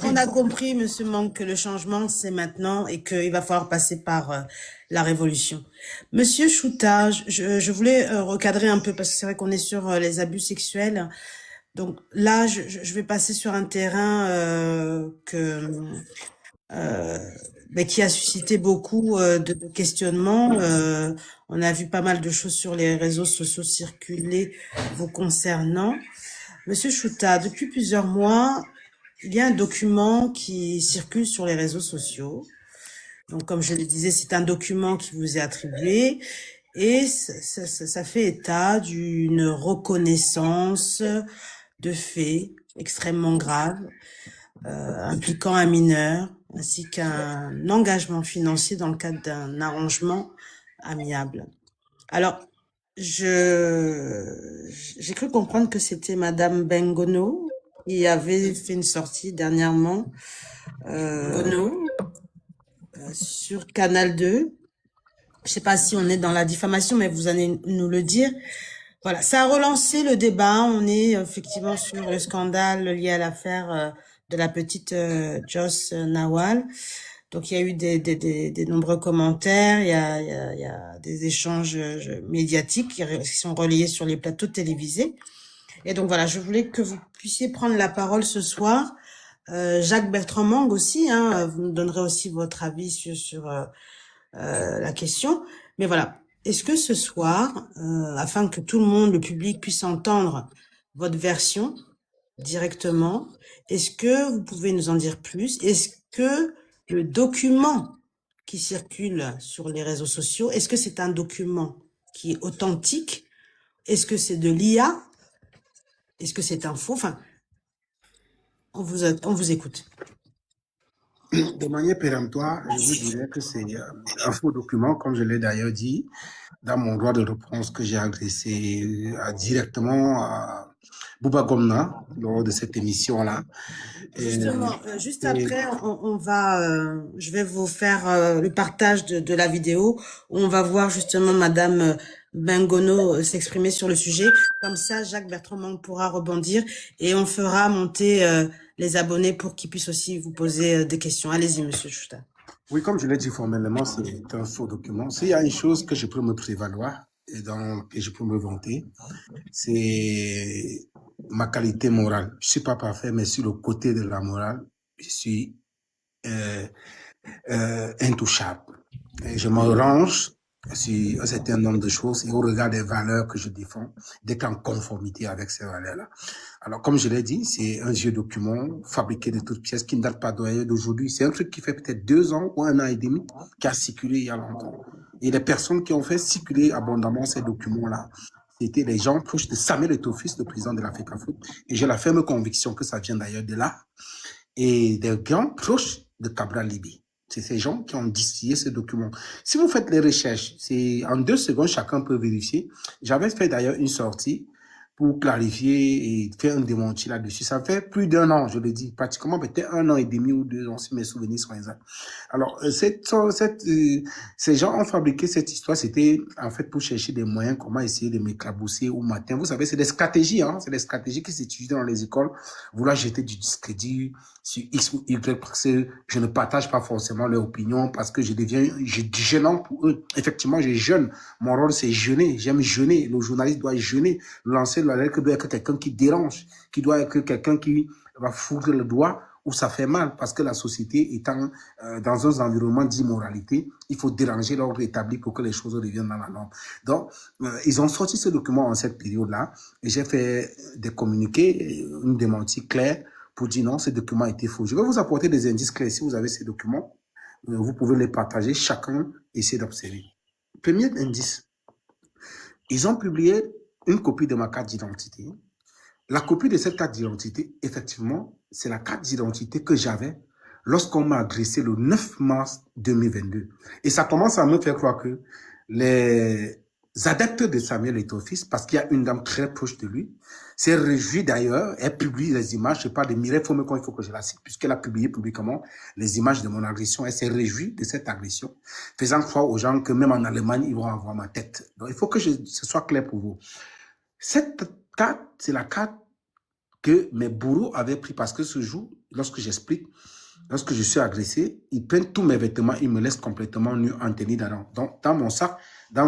On a compris, Monsieur Manque, que le changement, c'est maintenant et qu'il va falloir passer par la révolution. Monsieur Chouta, je voulais recadrer un peu parce que c'est vrai qu'on est sur les abus sexuels. Donc là, je vais passer sur un terrain qui a suscité beaucoup de questionnements. On a vu pas mal de choses sur les réseaux sociaux circuler vous concernant. Monsieur Chouta, depuis plusieurs mois, il y a un document qui circule sur les réseaux sociaux. Donc, comme je le disais, c'est un document qui vous est attribué et ça fait état d'une reconnaissance de faits extrêmement graves impliquant un mineur ainsi qu'un engagement financier dans le cadre d'un arrangement amiable. Alors, j'ai cru comprendre que c'était Madame Bengono qui avait fait une sortie dernièrement sur Canal 2. Je sais pas si on est dans la diffamation, mais vous allez nous le dire. Voilà, ça a relancé le débat. On est effectivement sur le scandale lié à l'affaire de la petite Joss Nawal. Donc il y a eu des nombreux commentaires, il y a des échanges médiatiques qui sont relayés sur les plateaux télévisés. Et donc voilà, je voulais que vous puissiez prendre la parole ce soir. Jacques Bertrand Mang aussi, vous nous donnerez aussi votre avis sur la question. Mais voilà, est-ce que ce soir, afin que tout le monde, le public, puisse entendre votre version directement, est-ce que vous pouvez nous en dire plus? Est-ce que le document qui circule sur les réseaux sociaux, est-ce que c'est un document qui est authentique? Est-ce que c'est de l'IA? Est-ce que c'est un faux? Enfin, on vous écoute. De manière péremptoire, je vous dirais que c'est un faux document, comme je l'ai d'ailleurs dit dans mon droit de réponse que j'ai adressé directement à Bouba Gomna lors de cette émission-là. Justement, juste après, je vais vous faire le partage de la vidéo où on va voir justement Madame Bengono s'exprimer sur le sujet. Comme ça, Jacques Bertrand Mang pourra rebondir et on fera monter les abonnés pour qu'ils puissent aussi vous poser des questions. Allez-y, Monsieur Chouta. Oui, comme je l'ai dit formellement, c'est un faux document. S'il y a une chose que je peux me prévaloir et je peux me vanter, c'est ma qualité morale. Je suis pas parfait, mais sur le côté de la morale, je suis intouchable. Et je me range sur un certain nombre de choses et au regard des valeurs que je défends, d'être en conformité avec ces valeurs-là. Alors, comme je l'ai dit, c'est un vieux document fabriqué de toutes pièces qui ne date pas d'aujourd'hui. C'est un truc qui fait peut-être 2 ans ou 1 an et demi, qui a circulé il y a longtemps. Et les personnes qui ont fait circuler abondamment ces documents-là, c'était les gens proches de Samuel Eto'o-Fils, le président de l'Africafoot. Et j'ai la ferme conviction que ça vient d'ailleurs de là. Et des gens proches de Cabral Libye. C'est ces gens qui ont distillé ce document. Si vous faites les recherches, c'est en 2 secondes, chacun peut vérifier. J'avais fait d'ailleurs une sortie pour clarifier et faire un démenti là-dessus. Ça fait plus d'1 an, je le dis, pratiquement peut-être 1 an et demi ou 2 ans, si mes souvenirs sont exacts. Alors, ces gens ont fabriqué cette histoire, c'était en fait pour chercher des moyens, comment essayer de m'éclabousser au matin. Vous savez, c'est des stratégies, c'est des stratégies qui s'étudient dans les écoles, vouloir jeter du discrédit sur X ou Y parce que je ne partage pas forcément leur opinion, parce que je deviens gênant pour eux. Effectivement, je jeûne. Mon rôle, c'est jeûner. J'aime jeûner. Le journaliste doit jeûner. Lancer l'alerte doit être quelqu'un qui dérange, qui doit être quelqu'un qui va fourrer le doigt où ça fait mal, parce que la société étant dans un environnement d'immoralité, il faut déranger l'ordre établi pour que les choses reviennent dans la norme. Donc, ils ont sorti ce document en cette période-là, et j'ai fait des communiqués, une démentie claire pour dire non, ce document était faux. Je vais vous apporter des indices clairs. Si vous avez ces documents, vous pouvez les partager, chacun essaie d'observer. Premier indice, ils ont publié une copie de ma carte d'identité. La copie de cette carte d'identité, effectivement, c'est la carte d'identité que j'avais lorsqu'on m'a adressé le 9 mars 2022. Et ça commence à me faire croire que les adeptes de Samuel Eto'o-Fils, parce qu'il y a une dame très proche de lui, s'est réjouie d'ailleurs, elle publie les images, je parle de Mireille Fomekon, il faut que je la cite, puisqu'elle a publié publiquement les images de mon agression, elle s'est réjouie de cette agression, faisant croire aux gens que même en Allemagne, ils vont avoir ma tête. Donc il faut que ce soit clair pour vous. Cette carte, c'est la carte que mes bourreaux avaient pris, parce que ce jour, lorsque j'explique, lorsque je suis agressé, ils prennent tous mes vêtements, ils me laissent complètement nu en tenue d'Adam. Donc, dans mon sac, dans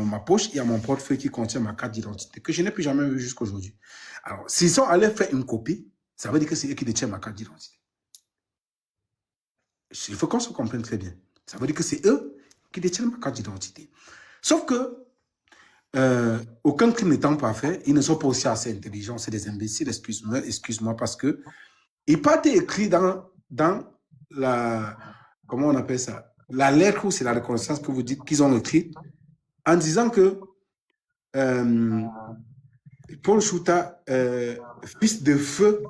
ma poche, il y a mon portefeuille qui contient ma carte d'identité, que je n'ai plus jamais vue jusqu'à aujourd'hui. Alors, s'ils sont allés faire une copie, ça veut dire que c'est eux qui détiennent ma carte d'identité. Il faut qu'on se comprenne très bien. Ça veut dire que c'est eux qui détiennent ma carte d'identité. Sauf que, aucun crime n'étant pas fait, ils ne sont pas aussi assez intelligents, c'est des imbéciles, excuse-moi, parce que il pas été écrit dans la, comment on appelle ça, la lettre ou c'est la reconnaissance que vous dites qu'ils ont écrite, en disant que Paul Chouta, fils de feu,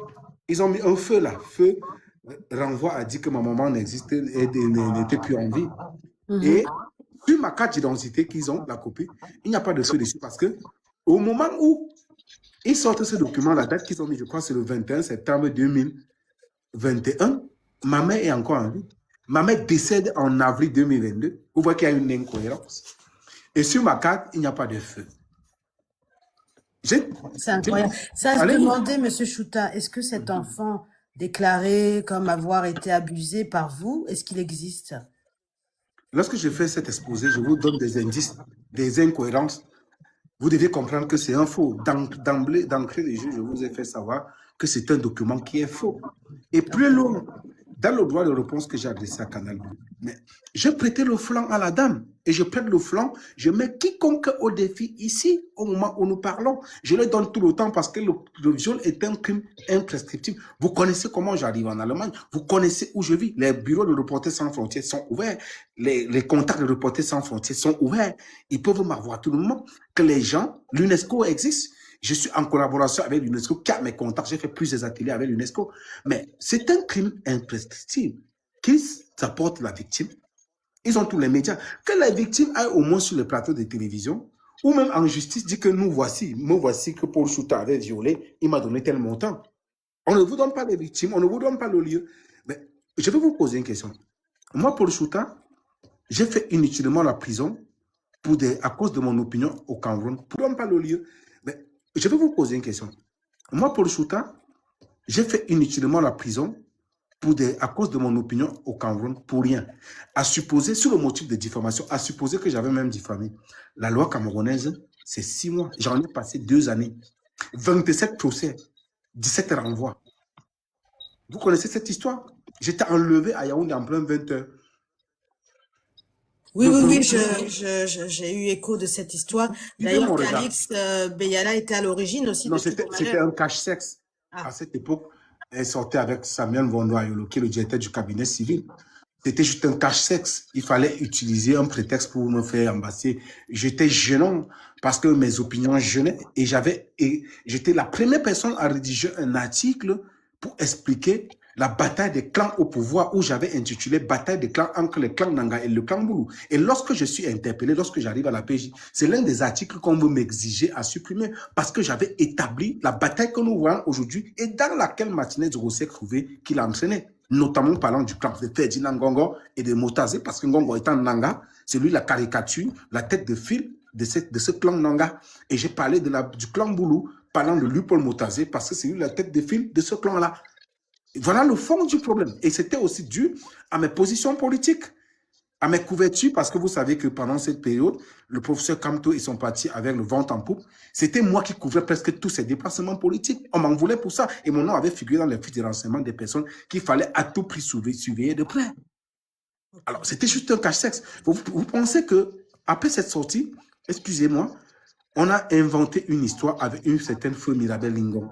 ils ont mis un feu là, feu renvoie à dire que ma maman n'existait et n'était plus en vie. Et sur ma carte d'identité qu'ils ont, la copie, il n'y a pas de feu dessus parce que au moment où ils sortent ce document, la date qu'ils ont mis, je crois, c'est le 21 septembre 2021, ma mère est encore en vie. Ma mère décède en avril 2022. Vous voyez qu'il y a une incohérence. Et sur ma carte, il n'y a pas de feu. C'est incroyable. Ça se demandait, Monsieur Chouta, est-ce que cet enfant déclaré comme avoir été abusé par vous, est-ce qu'il existe? Lorsque je fais cet exposé, je vous donne des indices, des incohérences. Vous devez comprendre que c'est un faux. D'emblée, d'entrée de jeu, je vous ai fait savoir que c'est un document qui est faux. Et plus loin, dans le droit de réponse que j'ai adressé à Canal 2, mais je prêtais le flanc à la dame et je prête le flanc, je mets quiconque au défi ici, au moment où nous parlons. Je le donne tout le temps parce que le viol est un crime imprescriptible. Vous connaissez comment j'arrive en Allemagne, vous connaissez où je vis. Les bureaux de Reporters sans frontières sont ouverts, les contacts de Reporters sans frontières sont ouverts. Ils peuvent m'avoir tout le moment. Que les gens, l'UNESCO existe. Je suis en collaboration avec l'UNESCO, qui a mes contacts. J'ai fait plusieurs ateliers avec l'UNESCO. Mais c'est un crime imprescriptible. Qui supporte la victime? Ils ont tous les médias. Que la victime aille au moins sur le plateau de télévision ou même en justice dit que me voici que Paul Chouta avait violé, il m'a donné tel montant. On ne vous donne pas les victimes, on ne vous donne pas le lieu. Mais je vais vous poser une question. Moi, Paul Chouta, j'ai fait inutilement la prison à cause de mon opinion au Cameroun. Pour ne pas le lieu. Mais je vais vous poser une question. Moi, Paul Chouta, j'ai fait inutilement la prison à cause de mon opinion au Cameroun pour rien. À supposer, sur le motif de diffamation, à supposer que j'avais même diffamé. La loi camerounaise, c'est 6 mois. J'en ai passé 2 années. 27 procès, 17 renvois. Vous connaissez cette histoire? J'étais enlevé à Yaoundé en plein 20h. Oui, j'ai eu écho de cette histoire. D'ailleurs, Calix Beyala était à l'origine aussi de c'était un cache-sexe. À cette époque, elle sortait avec Samuel Vondoayolo, qui est le directeur du cabinet civil. C'était juste un cache-sexe. Il fallait utiliser un prétexte pour me faire embasser. J'étais gênant parce que mes opinions gênaient et j'étais la première personne à rédiger un article pour expliquer la bataille des clans au pouvoir, où j'avais intitulé Bataille des clans entre le clan Nanga et le clan Boulou. Et lorsque je suis interpellé, lorsque j'arrive à la PJ, c'est l'un des articles qu'on veut m'exiger à supprimer parce que j'avais établi la bataille que nous voyons aujourd'hui et dans laquelle Martinez Rossé trouvait qu'il entraînait, notamment parlant du clan de Ferdinand Ngongo et de Motazé, parce que Ngongo étant Nanga, c'est lui la caricature, la tête de fil de ce clan Nanga. Et j'ai parlé du clan Boulou, parlant de lui, Paul Motazé, parce que c'est lui la tête de fil de ce clan-là. Voilà le fond du problème. Et c'était aussi dû à mes positions politiques, à mes couvertures, parce que vous savez que pendant cette période, le professeur Kamto, ils sont partis avec le ventre en poupe. C'était moi qui couvrais presque tous ces déplacements politiques. On m'en voulait pour ça. Et mon nom avait figuré dans les fiches de renseignement des personnes qu'il fallait à tout prix surveiller de près. Alors, c'était juste un cache-sexe. Vous pensez que après cette sortie, excusez-moi, on a inventé une histoire avec une certaine feu Mirabel Lingon.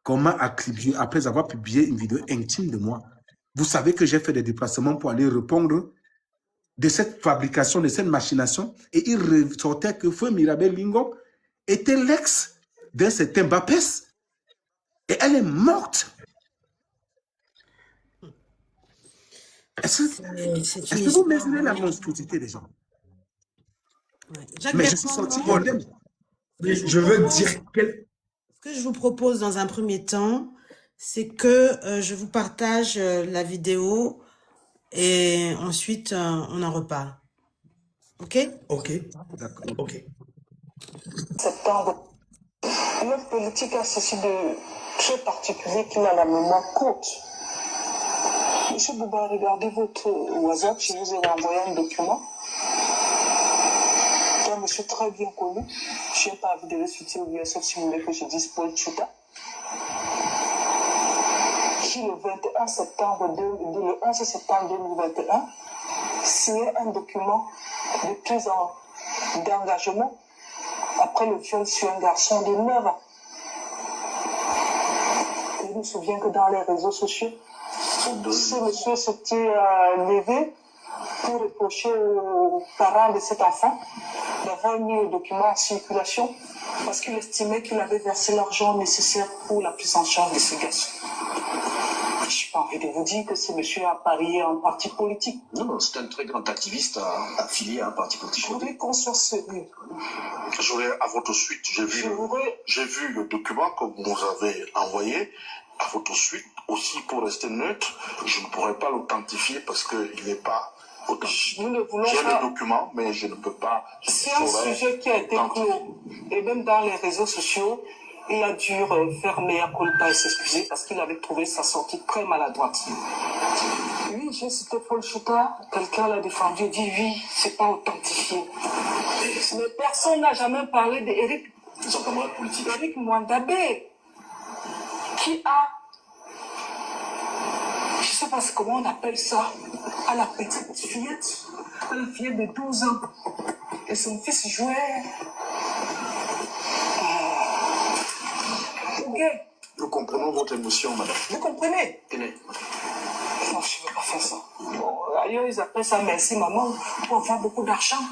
Qu'on m'a attribué après avoir publié une vidéo intime de moi. Vous savez que j'ai fait des déplacements pour aller répondre de cette fabrication, de cette machination, et il ressortait que Feu Mirabel Lingon était l'ex d'un certain Bapès, et elle est morte. Est-ce que vous mesurez la monstruosité des gens? Ouais. Jacques Mais je suis sorti Bertrand, indemne. ce que Mais je vous je veux propose, dire quel... ce que je vous propose dans un premier temps, c'est que je vous partage la vidéo et ensuite on en reparle. OK? Ok, d'accord, ok. Septembre. Notre politique a ceci de très particulier qu'il a la mémoire courte. Monsieur Bouba, regardez votre WhatsApp, je vous ai envoyé un document d'un monsieur très bien connu. Je n'ai pas envie de le citer ou bien sauf si vous voulez que je dise Paul Chuta, qui le 21 septembre, le 11 septembre 2021, signait un document de prise d'engagement après le viol sur un garçon de 9 ans. Et je me souviens que dans les réseaux sociaux, ce monsieur s'était levé pour reprocher aux parents de cet enfant d'avoir mis le document en circulation parce qu'il estimait qu'il avait versé l'argent nécessaire pour la prise en charge de ce garçon. Je n'ai pas envie de vous dire que ce monsieur a parié en parti politique. Non, c'est un très grand activiste affilié à un parti politique. Je voudrais qu'on soit sérieux. À votre suite, j'ai vu le document que vous nous avez envoyé. À votre suite, aussi pour rester neutre, je ne pourrais pas l'authentifier parce qu'il n'est pas authentique. Nous ne voulons J'ai pas. le document, mais je ne peux pas. C'est un sujet qui a été clos. Et même dans les réseaux sociaux, il a dû faire mea culpa et s'excuser parce qu'il avait trouvé sa sortie très maladroite. Oui, j'ai cité Paul Chuta, quelqu'un l'a défendu et dit oui, c'est pas authentifié. Mais personne n'a jamais parlé d'Éric. Son camarade politique. Éric Mwandabé, qui a, je sais pas comment on appelle ça, à la petite fillette, une fillette de 12 ans. Et son fils jouait au gay. Nous comprenons votre émotion, madame. Vous comprenez? Tenez. Non, je ne veux pas faire ça. Bon, ailleurs, ils appellent ça merci maman pour avoir beaucoup d'argent.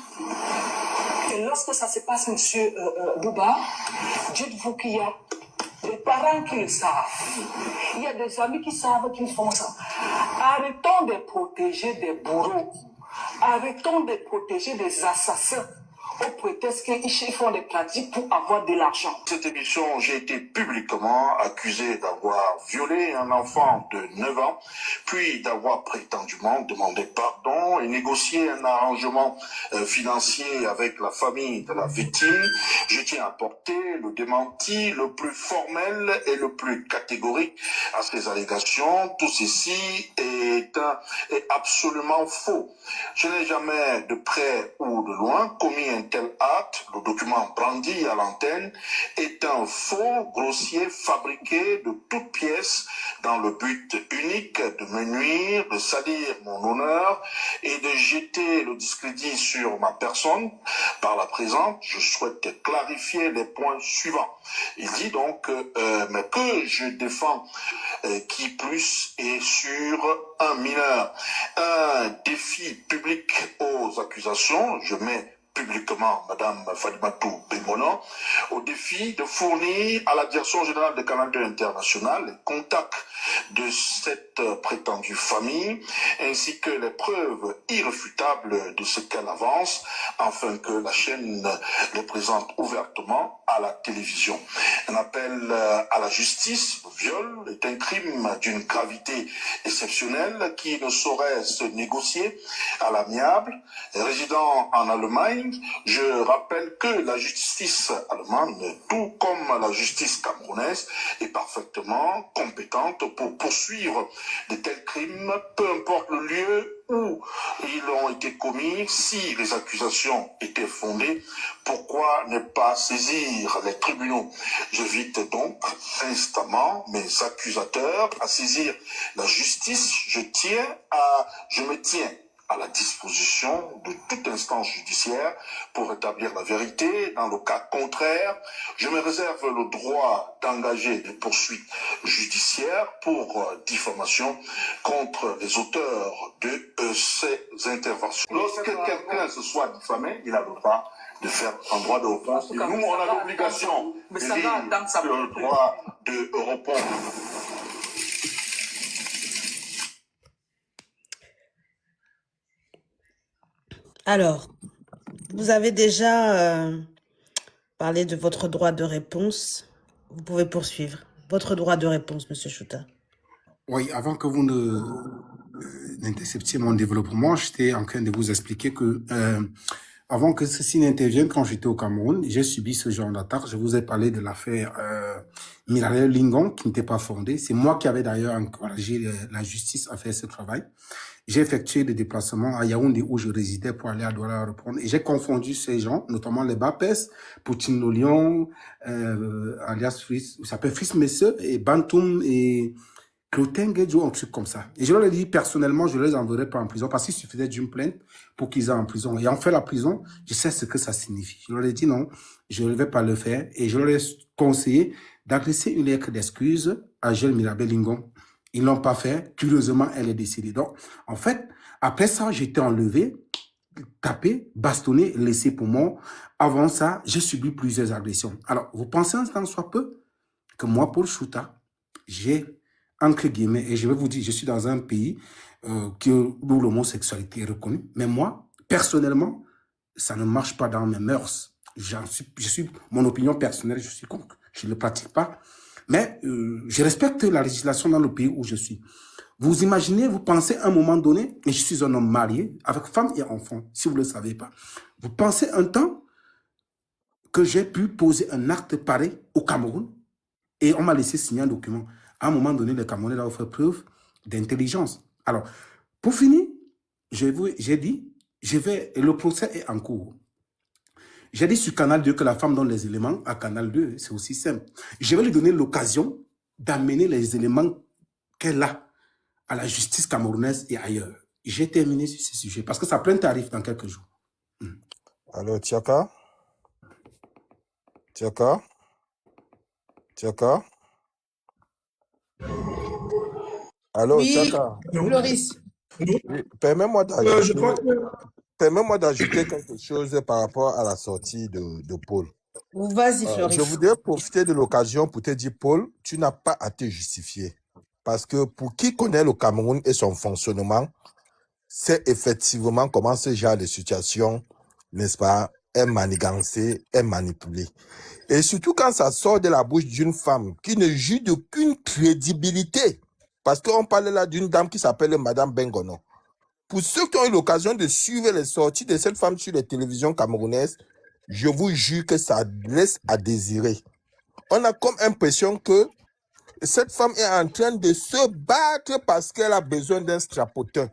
Et lorsque ça se passe, monsieur Bouba, dites-vous qu'il y a des parents qui le savent. Il y a des amis qui savent qu'ils font ça. Arrêtons de protéger des bourreaux. Arrêtons de protéger des assassins au prétexte qu'ils font des pratiques pour avoir de l'argent. Cette émission, j'ai été publiquement accusé d'avoir violé un enfant de 9 ans, puis d'avoir prétendument demandé pardon et négocié un arrangement financier avec la famille de la victime. Je tiens à porter le démenti le plus formel et le plus catégorique à ces allégations. Tout ceci est absolument faux. Je n'ai jamais, de près ou de loin, commis un tel acte. Le document brandi à l'antenne est un faux grossier fabriqué de toutes pièces dans le but unique de me nuire, de salir mon honneur et de jeter le discrédit sur ma personne. Par la présente, je souhaite clarifier les points suivants. Il dit donc mais que je défends qui plus est sur un mineur. Un défi public aux accusations, je mets publiquement Madame Fadimatou Bemono, au défi de fournir à la Direction générale de Canal 2 International les contacts de cette prétendue famille, ainsi que les preuves irréfutables de ce qu'elle avance, afin que la chaîne les présente ouvertement à la télévision. Un appel à la justice, le viol est un crime d'une gravité exceptionnelle qui ne saurait se négocier à l'amiable. Résidant en Allemagne, je rappelle que la justice allemande, tout comme la justice camerounaise, est parfaitement compétente pour poursuivre de tels crimes, peu importe le lieu où ils ont été commis. Si les accusations étaient fondées, pourquoi ne pas saisir les tribunaux? J'invite donc instamment mes accusateurs à saisir la justice. Je me tiens à la disposition de toute instance judiciaire pour établir la vérité. Dans le cas contraire, je me réserve le droit d'engager des poursuites judiciaires pour diffamation contre les auteurs de ces interventions. Lorsque quelqu'un se soit diffamé, il a le droit de faire un droit de réponse. Et nous, on a l'obligation de lire le droit de répondre. Alors, Vous avez déjà parlé de votre droit de réponse. Vous pouvez poursuivre. Votre droit de réponse, Monsieur Chouta. Oui, avant que vous n'interceptiez mon développement, j'étais en train de vous expliquer que avant que ceci n'intervienne, quand j'étais au Cameroun, j'ai subi ce genre d'attaque. Je vous ai parlé de l'affaire Miralel Lingon qui n'était pas fondée. C'est moi qui avais d'ailleurs encouragé la justice à faire ce travail. J'ai effectué des déplacements à Yaoundé où je résidais pour aller à Douala reprendre. Et j'ai confondu ces gens, notamment les Bapes, Poutine Lolion, alias Fils, ça s'appelle Fils Messeux, et Bantoum et Clotin Guedjo, un truc comme ça. Et je leur ai dit, personnellement, je les enverrai pas en prison parce qu'il suffisait d'une plainte pour qu'ils aient en prison. Et en fait, la prison, je sais ce que ça signifie. Je leur ai dit non, je ne vais pas le faire. Et je leur ai conseillé d'adresser une lettre d'excuse à Gilles Mirabel Lingon. Ils l'ont pas fait. Curieusement, elle est décédée. Donc, en fait, après ça, j'étais enlevé, tapé, bastonné, laissé pour mort. Avant ça, j'ai subi plusieurs agressions. Alors, vous pensez un temps soit peu que moi, Paul Chouta, j'ai, entre guillemets, et je vais vous dire, je suis dans un pays où l'homosexualité est reconnue. Mais moi, personnellement, ça ne marche pas dans mes mœurs. Mon opinion personnelle, je suis contre. Je ne le pratique pas. Mais je respecte la législation dans le pays où je suis. Vous imaginez, vous pensez à un moment donné, et je suis un homme marié, avec femme et enfant, si vous ne le savez pas. Vous pensez un temps que j'ai pu poser un acte pareil au Cameroun et on m'a laissé signer un document. À un moment donné, les Camerounais doivent faire preuve d'intelligence. Alors, pour finir, j'ai dit, le procès est en cours. J'ai dit sur Canal 2 que la femme donne les éléments à Canal 2, c'est aussi simple. Je vais lui donner l'occasion d'amener les éléments qu'elle a à la justice camerounaise et ailleurs. J'ai terminé sur ce sujet parce que sa plainte arrive dans quelques jours. Allô, Tiaka? Tiaka? Tiaka? Allô, Oui, Tiaka? Floris. Oui, permets-moi Je crois que d'ajouter quelque chose par rapport à la sortie de Paul. Vas-y, Floris. Je voudrais profiter de l'occasion pour te dire, Paul, tu n'as pas à te justifier. Parce que pour qui connaît le Cameroun et son fonctionnement, c'est effectivement comment ce genre de situation, n'est-ce pas, est manigancé, est manipulé. Et surtout quand ça sort de la bouche d'une femme qui ne jouit d'aucune crédibilité. Parce qu'on parle là d'une dame qui s'appelle Madame Bengono. Pour ceux qui ont eu l'occasion de suivre les sorties de cette femme sur les télévisions camerounaises, je vous jure que ça laisse à désirer. On a comme impression que cette femme est en train de se battre parce qu'elle a besoin d'un strapotin.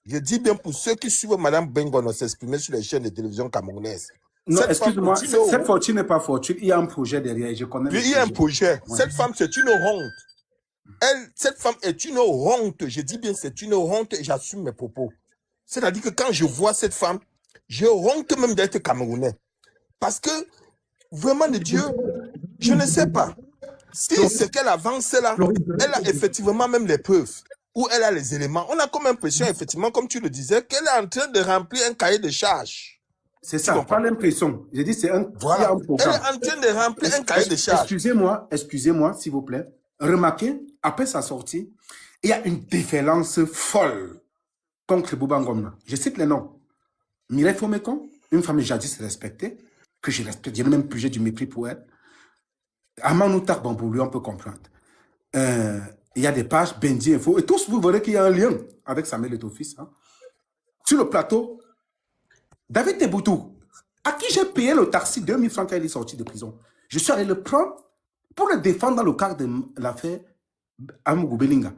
Je dis bien pour ceux qui suivent Madame Bengono s'exprimer sur les chaînes de télévision camerounaises. Non, excuse-moi, cette fortune n'est pas fortune. Il y a un projet derrière. Je connais. Il y a un projet. Ouais. Cette femme, c'est une honte. Cette femme est une honte. Je dis bien, c'est une honte et j'assume mes propos. C'est-à-dire que quand je vois cette femme, j'ai honte même d'être Camerounais. Parce que, vraiment de Dieu, je ne sais pas. Si ce qu'elle avance là, elle a effectivement même les preuves, ou elle a les éléments. On a comme impression, effectivement, comme tu le disais, qu'elle est en train de remplir un cahier de charges. C'est ça, pas l'impression. J'ai dit, c'est un, voilà. Il y a un programme. Elle est en train de remplir un cahier de charges. Excusez-moi, s'il vous plaît. Remarquez, après sa sortie, il y a une déferlance folle contre Bouba Ngomna. Je cite les noms. Mireille Fomekon, une femme jadis respectée, que je respecte, j'ai même plus, j'ai du mépris pour elle. Amanou Bambouli, on peut comprendre. Il y a des pages, Bendi Info, et tous vous verrez qu'il y a un lien avec Samuel Eto'o-Fils. Hein. Sur le plateau, David Teboutou, à qui j'ai payé le taxi 2000 francs quand il est sorti de prison. Je suis allé le prendre pour le défendre dans le cadre de l'affaire Amougou Belinga.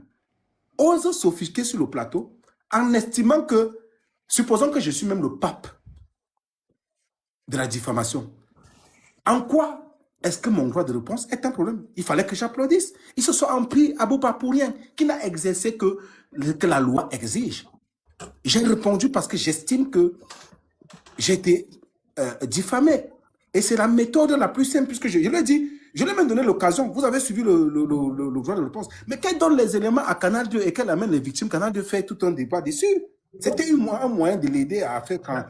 Ose s'offusquer sur le plateau en estimant que, supposons que je suis même le pape de la diffamation. En quoi est-ce que mon droit de réponse est un problème? Il fallait que j'applaudisse. Ils se sont empris à Bouba pour rien, qui n'a exercé que la loi exige. J'ai répondu parce que j'estime que j'ai été diffamé. Et c'est la méthode la plus simple, puisque je l'ai dit, je l'ai même donné l'occasion. Vous avez suivi le droit de réponse. Mais qu'elle donne les éléments à Canal 2 et qu'elle amène les victimes, Canal 2 fait tout un débat dessus. C'était un moyen de l'aider à faire quand...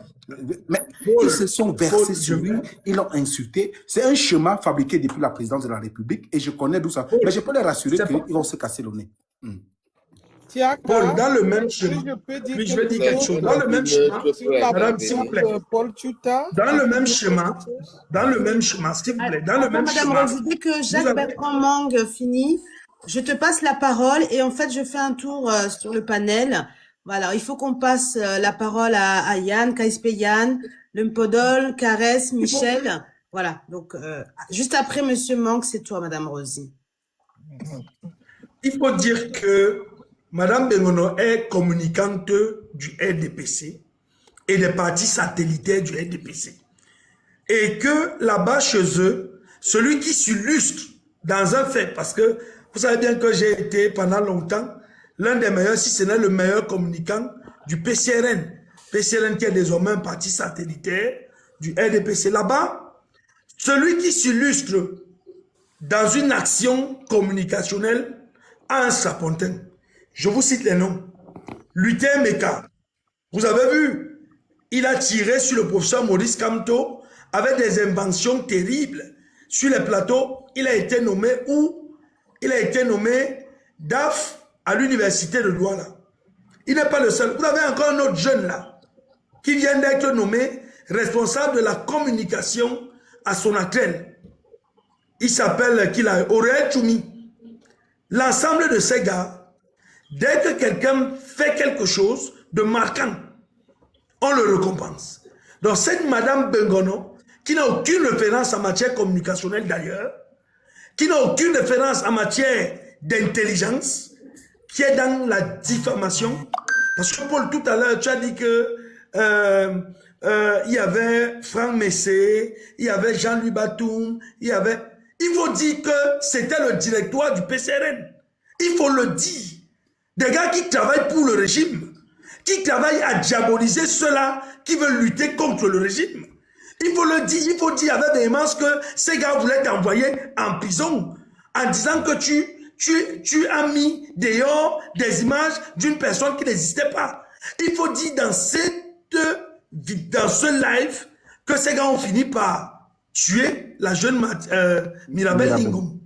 Mais ils se sont versés sur lui, ils l'ont insulté. C'est un schéma fabriqué depuis la présidence de la République et je connais d'où ça. Mais je peux les rassurer qu'ils vont se casser le nez. Paul, dans le même est-ce que schéma, je peux dire oui, je vais dire quelque quelque chose. Dans le même schéma, sur la madame, s'il vous plaît, Paul Tuta? dans le même schéma, s'il vous plaît, dans le même Madame schéma, Rosie, dès que vous Jacques avez... Bertrand Mang finit, je te passe la parole et en fait, je fais un tour sur le panel. Voilà, il faut qu'on passe la parole à Yann, KSP Yann, Lempodol, Caresse, Michel. Voilà, donc juste après Monsieur Mang, c'est toi, Madame Rosie. Il faut dire que Madame Bengono est communicante du RDPC et des partis satellitaires du RDPC. Et que là-bas, chez eux, celui qui s'illustre dans un fait, parce que vous savez bien que j'ai été pendant longtemps l'un des meilleurs, si ce n'est le meilleur communicant du PCRN. PCRN qui est désormais un parti satellitaire du RDPC. Là-bas, celui qui s'illustre dans une action communicationnelle a un strapontin. Je vous cite les noms. Luther Meka. Vous avez vu, il a tiré sur le professeur Maurice Kamto avec des inventions terribles. Sur les plateaux, il a été nommé où? Il a été nommé DAF à l'université de Douala. Il n'est pas le seul. Vous avez encore un autre jeune là, qui vient d'être nommé responsable de la communication à Sonatel. Il s'appelle Aurel Choumi. L'ensemble de ces gars, dès que quelqu'un fait quelque chose de marquant, on le récompense. Donc cette Madame Bengono, qui n'a aucune référence en matière communicationnelle d'ailleurs, qui n'a aucune référence en matière d'intelligence, qui est dans la diffamation. Parce que Paul, tout à l'heure, tu as dit que il y avait Franck Messé, il y avait Jean-Louis Batoum, il y avait... Il faut dire que c'était le directoire du PCRN. Il faut le dire. Des gars qui travaillent pour le régime, qui travaillent à diaboliser ceux-là qui veulent lutter contre le régime. Il faut le dire, il faut dire avec véhémence que ces gars voulaient t'envoyer en prison en disant que tu as mis dehors des images d'une personne qui n'existait pas. Il faut dire dans ce live que ces gars ont fini par tuer la jeune Mirabel Lingom.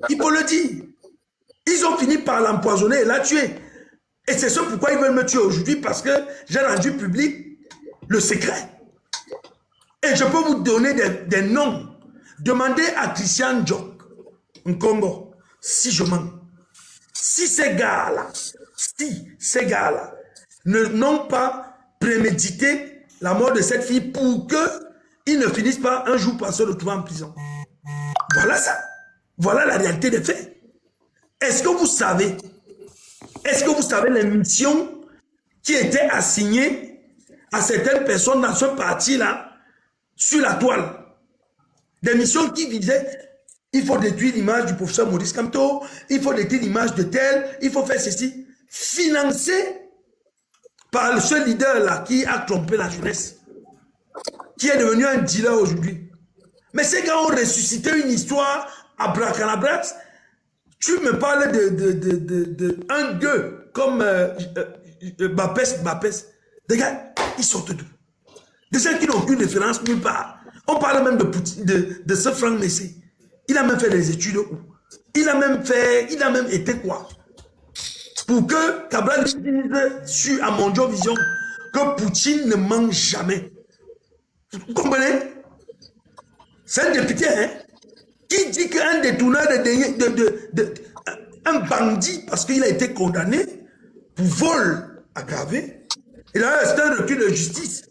Il faut le dire. Ils ont fini par l'empoisonner et la tuer. Et c'est ce pourquoi ils veulent me tuer aujourd'hui, parce que j'ai rendu public le secret. Et je peux vous donner des noms. Demandez à Christian Djok, Nkongo, si je mens. Si ces gars-là n'ont pas prémédité la mort de cette fille pour qu'ils ne finissent pas un jour par se retrouver en prison. Voilà ça. Voilà la réalité des faits. Est-ce que vous savez les missions qui étaient assignées à certaines personnes dans ce parti-là sur la toile? Des missions qui disaient il faut détruire l'image du professeur Maurice Kamto, il faut détruire l'image de tel, il faut faire ceci. Financé par ce leader-là qui a trompé la jeunesse, qui est devenu un dealer aujourd'hui. Mais ces gars ont ressuscité une histoire à Bracanabrax. Tu me parles de un gueux comme Bapes. Des gars, ils sortent d'où? Des gens qui n'ont aucune référence nulle part. On parle même de ce Franck Messé. Il a même fait des études où? Il a même été quoi? Pour que Cabral dise sur à Mondial Vision que Poutine ne mange jamais. Vous comprenez? C'est un député, hein? Qui dit qu'un détourneur un bandit, parce qu'il a été condamné pour vol aggravé, et là, c'est un recul de justice.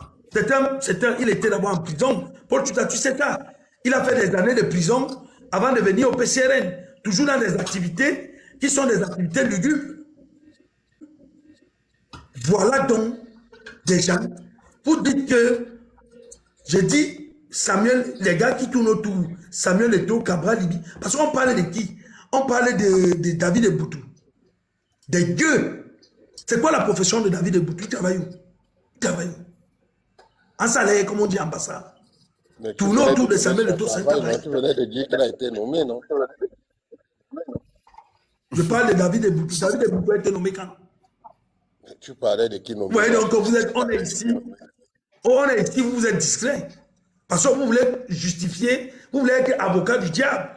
Il était d'abord en prison. Paul Tuta, tu sais ça. Il a fait des années de prison avant de venir au PCRN, toujours dans des activités qui sont des activités lugubres. Voilà donc des gens. Vous dites que, j'ai dit, Samuel, les gars qui tournent autour, Samuel Eto'o, Cabral, Libi. Parce qu'on parlait de qui? On parlait de David Eboutou. Des gueux. C'est quoi la profession de David Eboutou? Il travaille où? Il travaille où? En salaire, comme on dit en Bassa. Tournons autour de Samuel Eto'o, c'est un travail. Tu venais de dire qu'il a été nommé, non? Je parle de David Eboutou. David Eboutou a été nommé quand? Tu parlais de qui nommé? Oui, donc on est ici. On est ici, vous êtes discret. Parce que vous voulez justifier, vous voulez être avocat du diable.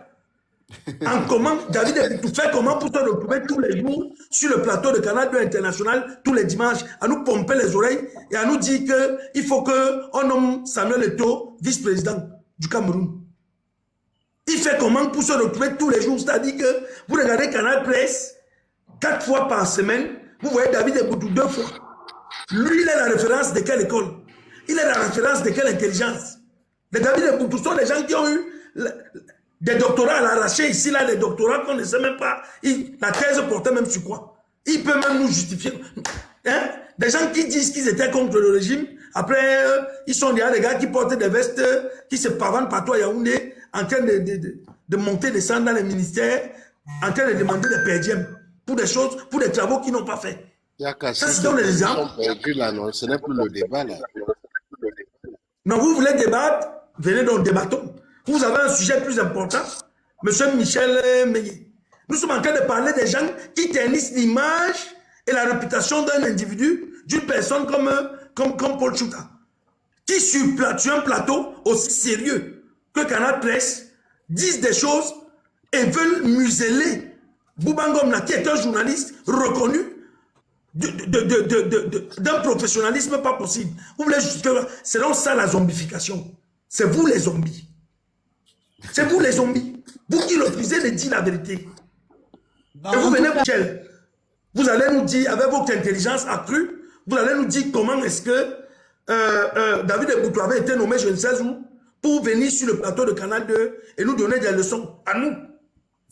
En comment, David tout fait comment pour te retrouver tous les jours sur le plateau de Canal 2 International, tous les dimanches, à nous pomper les oreilles et à nous dire qu'il faut qu'on nomme Samuel Eto'o vice-président du Cameroun. Il fait comment pour se retrouver tous les jours? C'est-à-dire que vous regardez Canal Presse 4 fois par semaine, vous voyez David Eboutou 2 fois. Lui, il est la référence de quelle école? Il est la référence de quelle intelligence? Les David Eboutou sont des gens qui ont eu des doctorats à l'arraché ici, là, des doctorats qu'on ne sait même pas. La thèse portait même sur quoi? Il peut même nous justifier. Hein? Des gens qui disent qu'ils étaient contre le régime, après, ils sont des gars qui portent des vestes, qui se pavanent partout à Yaoundé, en train de monter, descendre dans les ministères, en train de demander des perdièmes pour des choses, pour des travaux qu'ils n'ont pas fait. Ça, c'est des exemples. Perdus, là, non, ce n'est plus le débat, là. Non, vous voulez débattre? Venez donc débattons. Vous avez un sujet plus important, Monsieur Michel Meillet. Nous sommes en train de parler des gens qui ternissent l'image et la réputation d'un individu, d'une personne comme Paul Tchouta, qui sur un plateau aussi sérieux que Canal Presse disent des choses et veulent museler Bouba Ngomna, qui est un journaliste reconnu d'un professionnalisme pas possible. Vous voulez juste que c'est donc ça la zombification. C'est vous les zombies. C'est vous les zombies. Vous qui refusez de dire la vérité. Et vous venez, Michel, vous allez nous dire, avec votre intelligence accrue, vous allez nous dire comment est-ce que David Eboutou avait été nommé je ne sais où pour venir sur le plateau de Canal 2 et nous donner des leçons à nous.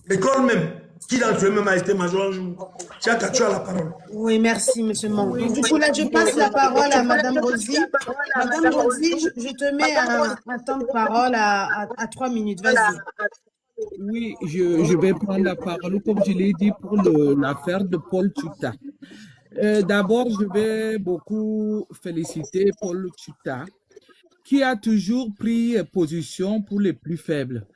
L'école même. Qui d'entre eux même a été major un jour? Tiens, tu as la parole. Oui, merci, M. Monk. Du coup, là, je passe la parole à Mme Rosy. Mme Rosy, je te mets un temps de parole à 3 minutes. Vas-y. Oui, je vais prendre la parole, comme je l'ai dit, pour l'affaire de Paul Tchouta. D'abord, je vais beaucoup féliciter Paul Tchouta, qui a toujours pris position pour les plus faibles.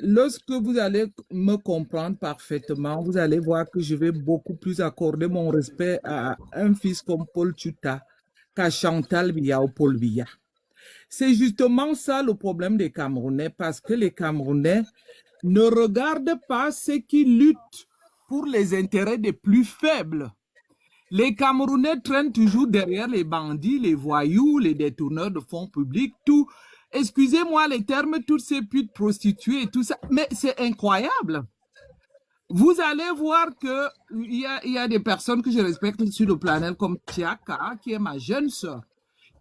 Lorsque vous allez me comprendre parfaitement, vous allez voir que je vais beaucoup plus accorder mon respect à un fils comme Paul Tchouta qu'à Chantal Biya ou Paul Biya. C'est justement ça le problème des Camerounais, parce que les Camerounais ne regardent pas ceux qui luttent pour les intérêts des plus faibles. Les Camerounais traînent toujours derrière les bandits, les voyous, les détourneurs de fonds publics, tout. Excusez-moi les termes, toutes ces putes prostituées et tout ça, mais c'est incroyable. Vous allez voir qu'il y a des personnes que je respecte sur le planète comme Tiaka, qui est ma jeune sœur,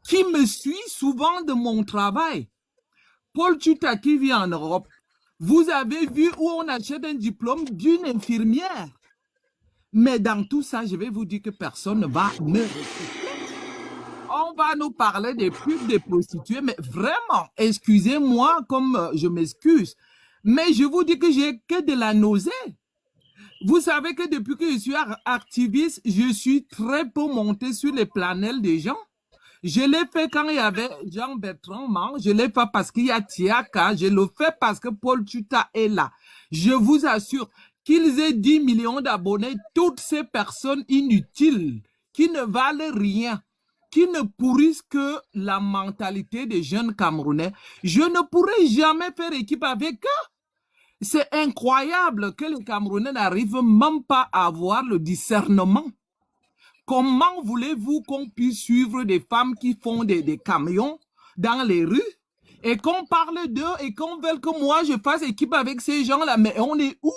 qui me suit souvent de mon travail. Paul Tchouta qui vit en Europe, vous avez vu où on achète un diplôme d'une infirmière. Mais dans tout ça, je vais vous dire que personne ne va me respecter. On va nous parler des putes, des prostituées, mais vraiment, excusez-moi comme je m'excuse, mais je vous dis que j'ai que de la nausée. Vous savez que depuis que je suis activiste, je suis très peu monté sur les planèles des gens. Je l'ai fait quand il y avait Jean-Bertrand Mang, je l'ai fait parce qu'il y a Tiaka, je le fais parce que Paul Tchouta est là. Je vous assure qu'ils aient 10 millions d'abonnés, toutes ces personnes inutiles qui ne valent rien, qui ne pourrissent que la mentalité des jeunes Camerounais, je ne pourrai jamais faire équipe avec eux. C'est incroyable que les Camerounais n'arrivent même pas à avoir le discernement. Comment voulez-vous qu'on puisse suivre des femmes qui font des camions dans les rues et qu'on parle d'eux et qu'on veut que moi je fasse équipe avec ces gens-là? Mais on est où?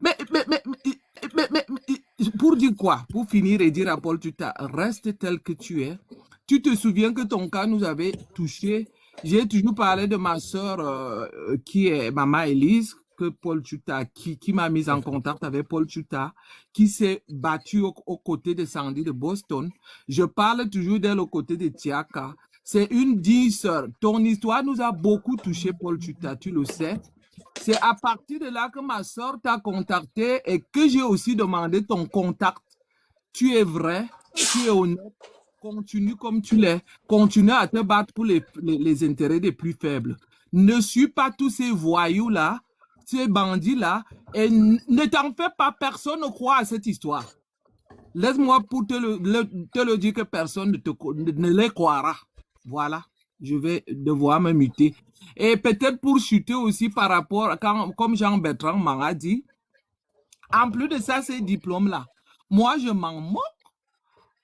Mais, pour dire quoi? Pour finir et dire à Paul Tchouta, reste tel que tu es. Tu te souviens que ton cas nous avait touché. J'ai toujours parlé de ma soeur qui est Maman Elise, que Paul Tchouta, qui m'a mis en contact avec Paul Tchouta, qui s'est battu aux côtés de Sandy de Boston. Je parle toujours d'elle aux côtés de Tiaka. C'est une digne sœur. Ton histoire nous a beaucoup touché, Paul Tchouta, tu le sais. C'est à partir de là que ma soeur t'a contacté et que j'ai aussi demandé ton contact. Tu es vrai, tu es honnête, continue comme tu l'es, continue à te battre pour les intérêts des plus faibles. Ne suis pas tous ces voyous-là, ces bandits-là, et ne t'en fais pas, personne ne croit à cette histoire. Laisse-moi pour te le dire que personne ne les croira. Voilà. je vais devoir me muter. Et peut-être pour chuter aussi par rapport, comme Jean-Bertrand m'a dit, en plus de ça, ces diplômes-là, moi, je m'en moque.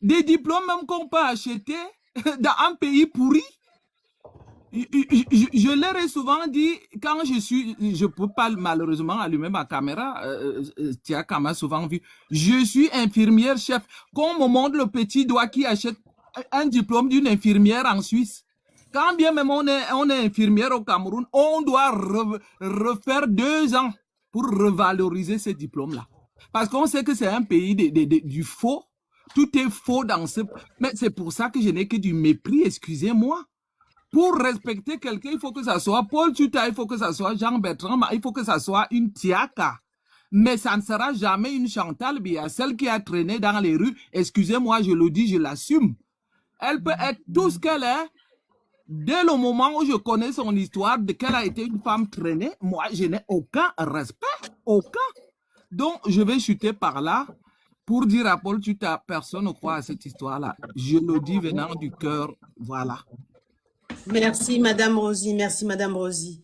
Des diplômes même qu'on peut acheter dans un pays pourri. Je leur ai souvent dit, quand je peux pas malheureusement allumer ma caméra, Tiaka m'a souvent vu, je suis infirmière chef. Quand on me montre le petit doigt qui achète un diplôme d'une infirmière en Suisse, quand bien même on est infirmière au Cameroun, on doit refaire 2 ans pour revaloriser ce diplôme-là. Parce qu'on sait que c'est un pays du faux. Tout est faux dans ce... Mais c'est pour ça que je n'ai que du mépris, excusez-moi. Pour respecter quelqu'un, il faut que ça soit Paul Tchouta, il faut que ça soit Jean-Bertrand, il faut que ça soit une Tiaka. Mais ça ne sera jamais une Chantal Biya, celle qui a traîné dans les rues. Excusez-moi, je le dis, je l'assume. Elle peut être tout ce qu'elle est. Dès le moment où je connais son histoire, de qu'elle a été une femme traînée, moi, je n'ai aucun respect. Aucun. Donc, je vais chuter par là pour dire à Paul Tchouta, personne ne croit à cette histoire-là. Je le dis venant du cœur. Voilà. Merci, Madame Rosie. Merci, Madame Rosie.